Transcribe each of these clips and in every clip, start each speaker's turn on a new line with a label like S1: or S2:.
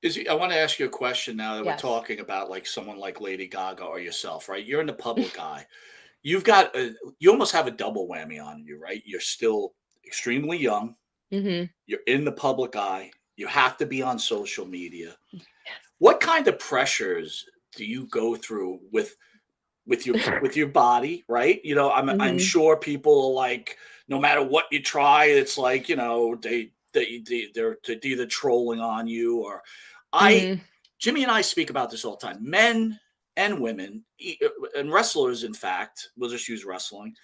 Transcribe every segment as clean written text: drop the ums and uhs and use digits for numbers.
S1: Izzy, I want to ask you a question now that we're
S2: Yes.
S1: talking about like someone like Lady Gaga or yourself, right? You're in the public eye. You've got you almost have a double whammy on you, right? You're still extremely young.
S2: Mhm.
S1: You're in the public eye. You have to be on social media. What kind of pressures do you go through with your body, right? I'm
S2: Mhm.
S1: sure people are like, no matter what you try, it's like they're either trolling on you or I.
S2: Mhm.
S1: Jimmy and I speak about this all the time. Men and women and wrestlers, in fact, we'll just use wrestling.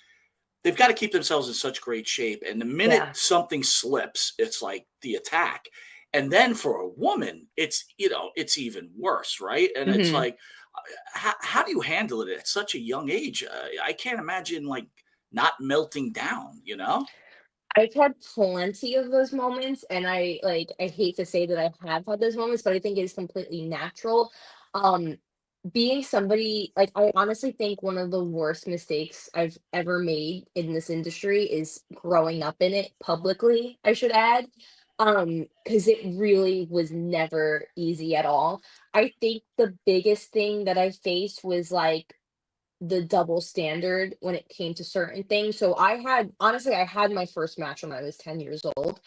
S1: They've got to keep themselves in such great shape, and the minute
S2: Yeah.
S1: something slips, it's like the attack. And then for a woman, it's even worse, right? And it's
S2: Mhm.
S1: like, how do you handle it at such a young age? I can't imagine like not melting down, you know?
S2: I've had plenty of those moments, and I hate to say that I have had those moments, but I think it's completely natural. Um, Being somebody like, I honestly think one of the worst mistakes I've ever made in this industry is growing up in it publicly, I should add, because it really was never easy at all. I think the biggest thing that I faced was, like, the double standard when it came to certain things. So I had my first match when I was 10 years old,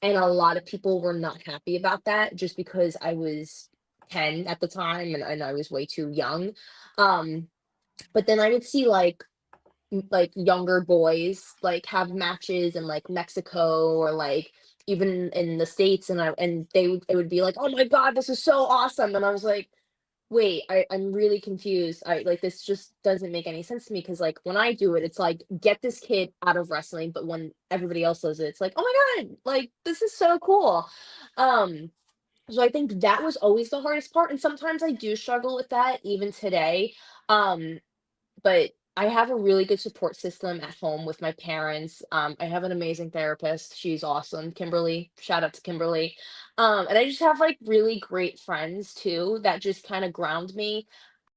S2: and a lot of people were not happy about that just because I was 10 at the time and I was way too young. Um, but then I would see like younger boys like have matches in like Mexico or like even in the States, and it would be like, oh my God, this is so awesome. And I was like, wait, I'm really confused. This just doesn't make any sense to me because like when I do it, it's like get this kid out of wrestling, but when everybody else does it, it's like, oh my God, like this is so cool. Um, so I think that was always the hardest part, and sometimes I do struggle with that even today. Um, but I have a really good support system at home with my parents. I have an amazing therapist. She's awesome. Kimberly, shout out to Kimberly. And I just have like really great friends too that just kind of ground me.